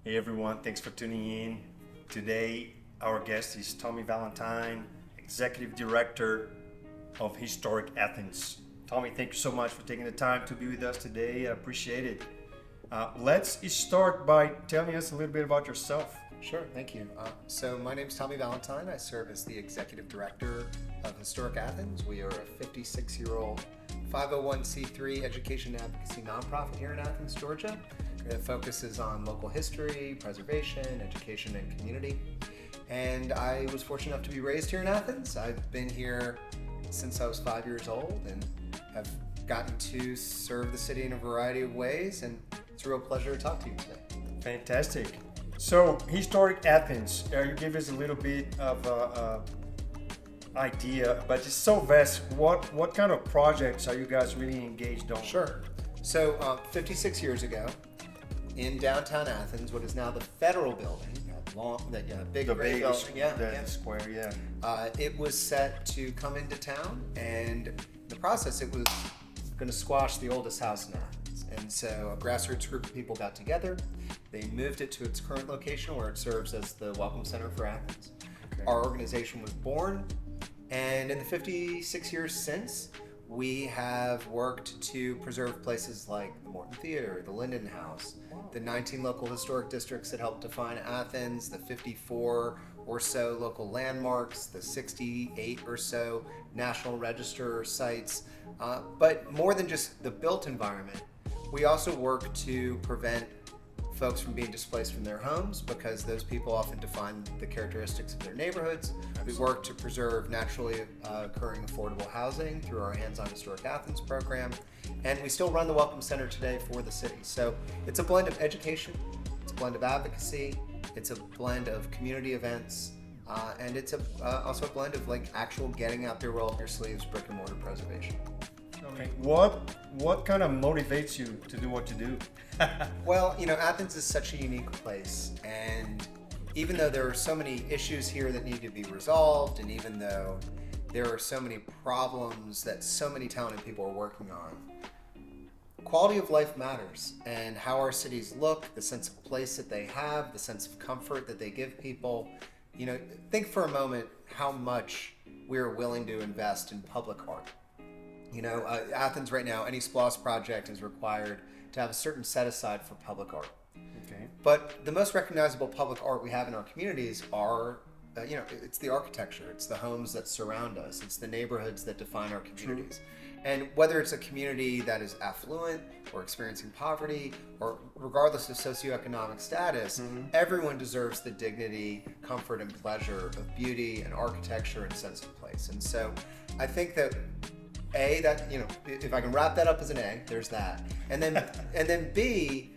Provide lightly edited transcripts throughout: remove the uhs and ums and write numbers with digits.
Hey everyone, thanks for tuning in. Today, our guest is Tommy Valentine, Executive Director of Historic Athens. Tommy, thank you so much for taking the time to be with us today. I appreciate it. Let's start by telling us a little bit about yourself. Sure, thank you. So my name is Tommy Valentine. I serve as the Executive Director of Historic Athens. We are a 56-year-old 501c3 education advocacy nonprofit here in Athens, Georgia. That focuses on local history, preservation, education, and community. And I was fortunate enough to be raised here in Athens. I've been here since I was 5 years old and have gotten to serve the city in a variety of ways, and it's a real pleasure to talk to you today. Fantastic. So, Historic Athens, you give us a little bit of idea, but it's so vast. What kind of projects are you guys really engaged on? Sure. So 56 years ago, in downtown Athens, what is now the Federal Building, that big gray building, the square, yeah. It was set to come into town, and in the process, it was going to squash the oldest house in Athens. And so a grassroots group of people got together. They moved it to its current location where it serves as the Welcome Center for Athens. Okay. Our organization was born, and in the 56 years since, we have worked to preserve places like the Morton Theater, the Linden House, the 19 local historic districts that help define Athens, the 54 or so local landmarks, the 68 or so National Register sites. But more than just the built environment, we also work to prevent folks from being displaced from their homes, because those people often define the characteristics of their neighborhoods. We work to preserve naturally occurring affordable housing through our Hands on Historic Athens program, and we still run the Welcome Center today for the city. So it's a blend of education, it's a blend of advocacy, it's a blend of community events, and it's also a blend of actual getting out there, roll up your sleeves, brick and mortar preservation. Okay. What kind of motivates you to do what you do? Well, Athens is such a unique place, and even though there are so many issues here that need to be resolved, and even though there are so many problems that so many talented people are working on, quality of life matters, and how our cities look, the sense of place that they have, the sense of comfort that they give people. Think for a moment how much we're willing to invest in public art. Athens right now, any SPLOST project is required to have a certain set aside for public art. Okay. But the most recognizable public art we have in our communities are, it's the architecture, it's the homes that surround us, it's the neighborhoods that define our communities. True. And whether it's a community that is affluent or experiencing poverty, or regardless of socioeconomic status, everyone deserves the dignity, comfort, and pleasure of beauty and architecture and sense of place. And so I think that if I can wrap that up as an A, there's that. And then B,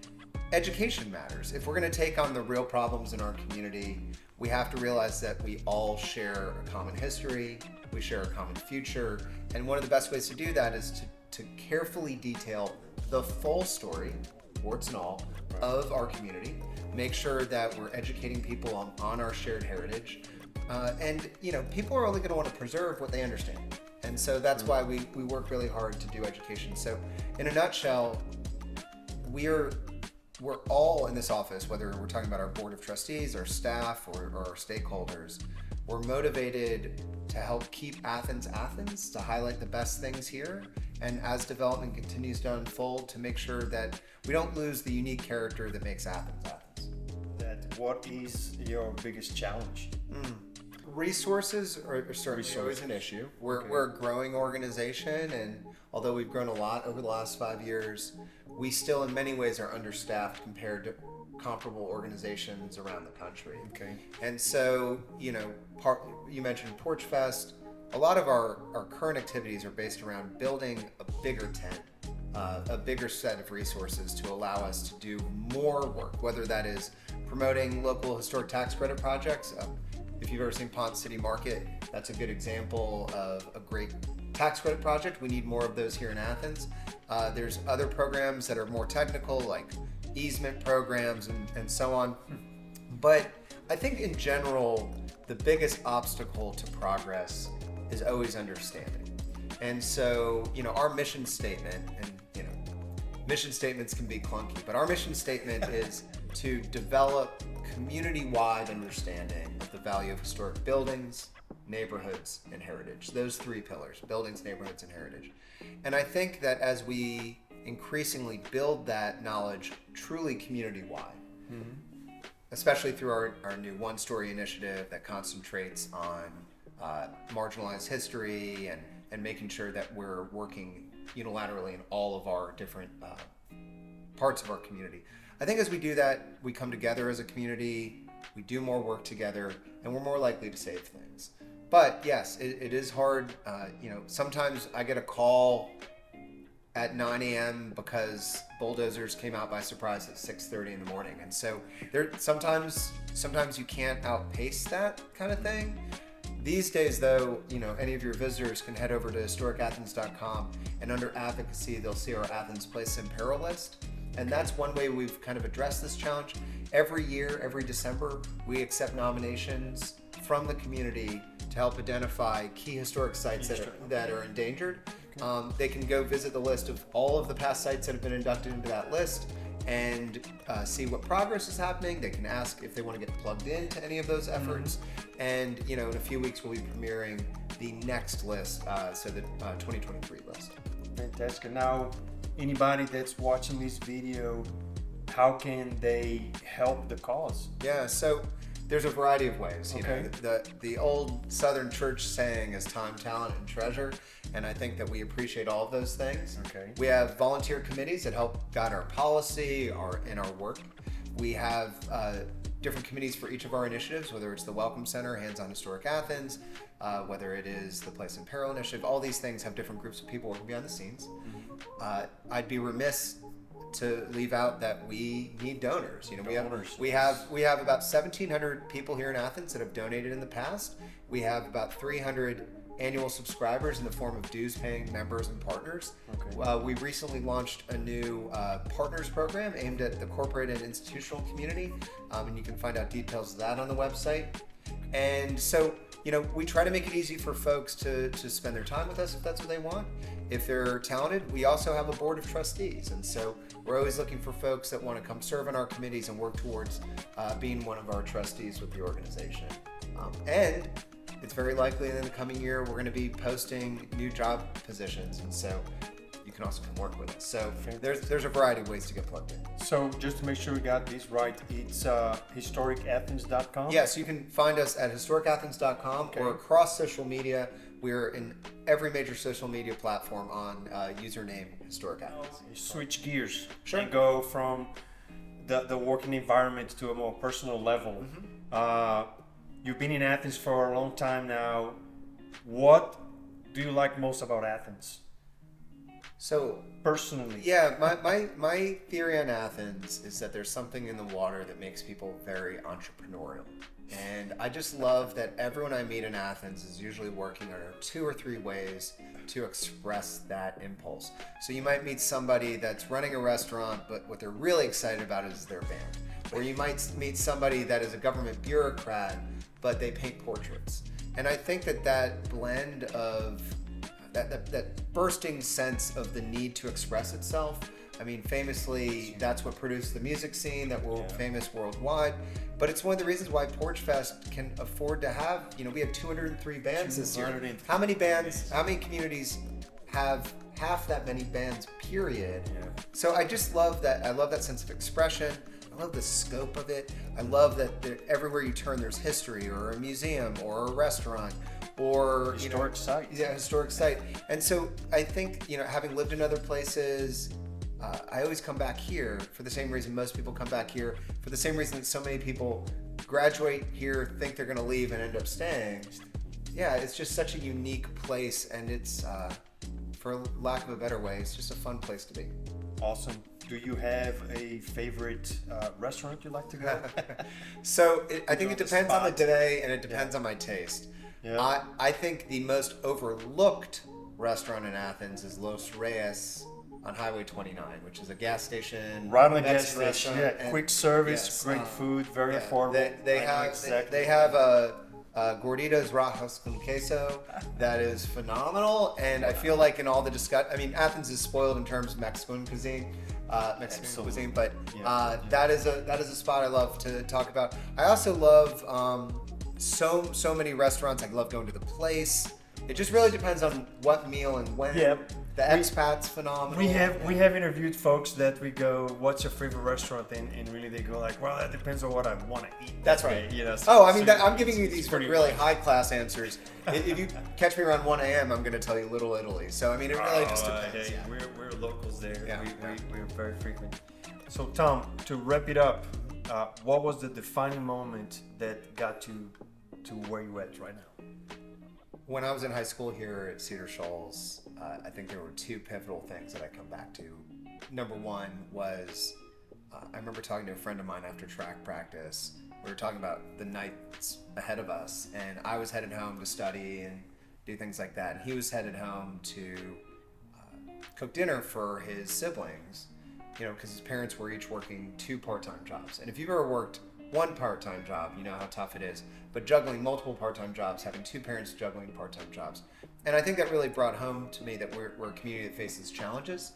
education matters. If we're going to take on the real problems in our community, we have to realize that we all share a common history, we share a common future, and one of the best ways to do that is to carefully detail the full story, warts and all, of our community, make sure that we're educating people on our shared heritage, and people are only going to want to preserve what they understand. And so that's why we work really hard to do education. So in a nutshell, we're all in this office, whether we're talking about our board of trustees, our staff, or our stakeholders, we're motivated to help keep Athens, to highlight the best things here, and as development continues to unfold, to make sure that we don't lose the unique character that makes Athens. What is your biggest challenge? Resources are certainly always an issue. We're a growing organization, and although we've grown a lot over the last 5 years, we still in many ways are understaffed compared to comparable organizations around the country. Okay. And so, you mentioned Porch Fest. A lot of our current activities are based around building a bigger tent, a bigger set of resources to allow us to do more work, whether that is promoting local historic tax credit projects. If you've ever seen Ponce City Market, that's a good example of a great tax credit project. We need more of those here in Athens. There's other programs that are more technical, like easement programs and so on. But I think in general, the biggest obstacle to progress is always understanding. And so, our mission statement, and mission statements can be clunky, but our mission statement is to develop community-wide understanding of the value of historic buildings, neighborhoods, and heritage. Those three pillars: buildings, neighborhoods, and heritage. And I think that as we increasingly build that knowledge truly community-wide, especially through our new one-story initiative that concentrates on marginalized history and making sure that we're working unilaterally in all of our different parts of our community. I think as we do that, we come together as a community, we do more work together, and we're more likely to save things. But yes, it is hard. Sometimes I get a call at 9 a.m. because bulldozers came out by surprise at 6:30 in the morning. And so sometimes you can't outpace that kind of thing. These days, though, any of your visitors can head over to historicathens.com, and under advocacy, they'll see our Athens Place in Peril list. And that's one way we've kind of addressed this challenge. Every year, every December, we accept nominations from the community to help identify key historic sites that are endangered. They can go visit the list of all of the past sites that have been inducted into that list and see what progress is happening. They can ask if they want to get plugged into any of those efforts. And in a few weeks, we'll be premiering the next list, so the 2023 list. Fantastic. Now, anybody that's watching this video, how can they help the cause? Yeah, so there's a variety of ways. Okay. The old Southern church saying is time, talent, and treasure, and I think that we appreciate all of those things. Okay. We have volunteer committees that help guide our policy and our work. We have different committees for each of our initiatives, whether it's the Welcome Center, Hands-on Historic Athens, whether it is the Place in Peril initiative. All these things have different groups of people working behind the scenes. I'd be remiss to leave out that we need donors. We have about 1,700 people here in Athens that have donated in the past. We have about 300 annual subscribers in the form of dues-paying members and partners. Okay. We recently launched a new partners program aimed at the corporate and institutional community, and you can find out details of that on the website. And so, we try to make it easy for folks to spend their time with us if that's what they want. If they're talented, we also have a board of trustees. And so we're always looking for folks that want to come serve on our committees and work towards being one of our trustees with the organization. And it's very likely in the coming year, we're going to be posting new job positions. And so you can also come work with us. So there's a variety of ways to get plugged in. So just to make sure we got this right, it's historicathens.com? Yes, you can find us at historicathens.com or across social media. We're in every major social media platform on username Historic Athens. Switch gears Sure. and go from the working environment to a more personal level. You've been in Athens for a long time now. What do you like most about Athens? So personally, yeah, my theory on Athens is that there's something in the water that makes people very entrepreneurial. And I just love that everyone I meet in Athens is usually working on 2 or 3 ways to express that impulse. So you might meet somebody that's running a restaurant, but what they're really excited about is their band. Or you might meet somebody that is a government bureaucrat, but they paint portraits. And I think that blend of that bursting sense of the need to express itself. I mean, famously, that's what produced the music scene that we're famous worldwide. But it's one of the reasons why Porch Fest can afford to have, we have 203 bands this year. How many communities have half that many bands, period? Yeah. So I just love that. I love that sense of expression. I love the scope of it. I love that everywhere you turn, there's history or a museum or a restaurant or historic site. Yeah, historic site. And so I think, having lived in other places, I always come back here for the same reason most people come back here, for the same reason that so many people graduate here, think they're going to leave and end up staying. Yeah, it's just such a unique place, and it's, for lack of a better way, it's just a fun place to be. Awesome. Do you have a favorite restaurant you like to go? So I think it depends on the day, and it depends on my taste. Yeah. I think the most overlooked restaurant in Athens is Los Reyes on Highway 29, which is a gas station. Right on the gas station. Yeah, quick service, great food, very affordable. They have gorditas rajas con queso that is phenomenal, and I feel like in all the Athens is spoiled in terms of Mexican cuisine. Mexican Absolutely. cuisine, but Yeah. that is a spot I love to talk about. I also love so many restaurants. I love going to the Place. It just really depends on what meal and when. Yeah. The expats phenomenal. We have interviewed folks that we go, what's your favorite restaurant? And really they go like, well, that depends on what I want to eat. That's right. You know, Oh, I mean, so I'm giving you it's these pretty really high class answers. If you catch me around 1 a.m., I'm going to tell you Little Italy. So I mean, it really just depends. Hey, Yeah. we're locals there. Yeah, We're very frequent. So Tom, to wrap it up, what was the defining moment that got you to where you at right now? When I was in high school here at Cedar Shoals, I think there were two pivotal things that I come back to. Number one was I remember talking to a friend of mine after track practice. We were talking about the nights ahead of us, and I was headed home to study and do things like that. And he was headed home to cook dinner for his siblings, you know, because his parents were each working 2 part-time jobs. And if you've ever worked 1 part-time job, you know how tough it is. But juggling multiple part-time jobs, having 2 parents juggling part-time jobs. And I think that really brought home to me that we're a community that faces challenges.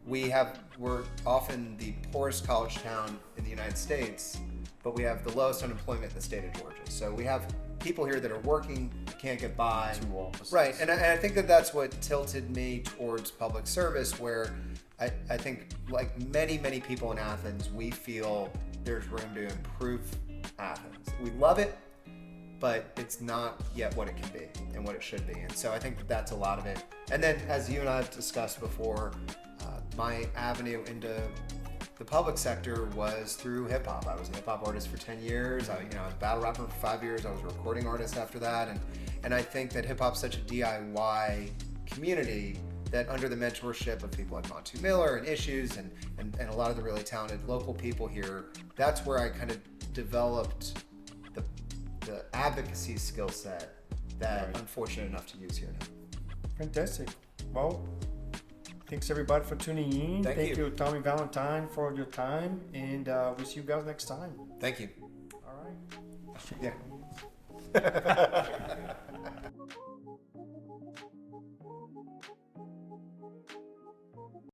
We're often the poorest college town in the United States, but we have the lowest unemployment in the state of Georgia. So we have people here that are working, can't get by. 2 offices. Right, and I think that's what tilted me towards public service, where I think, like many people in Athens, we feel there's room to improve Athens. We love it, but it's not yet what it can be and what it should be. And so I think that's a lot of it. And then, as you and I have discussed before, my avenue into the public sector was through hip hop. I was a hip hop artist for 10 years. I was a battle rapper for 5 years. I was a recording artist after that. And I think that hip hop's such a DIY community that under the mentorship of people like Montu Miller and Issues and a lot of the really talented local people here, that's where I kind of developed the advocacy skill set that I'm fortunate enough to use here now. Fantastic. Well, thanks everybody for tuning in. Thank you. Tommy Valentine, for your time, and we'll see you guys next time. Thank you. All right. Yeah.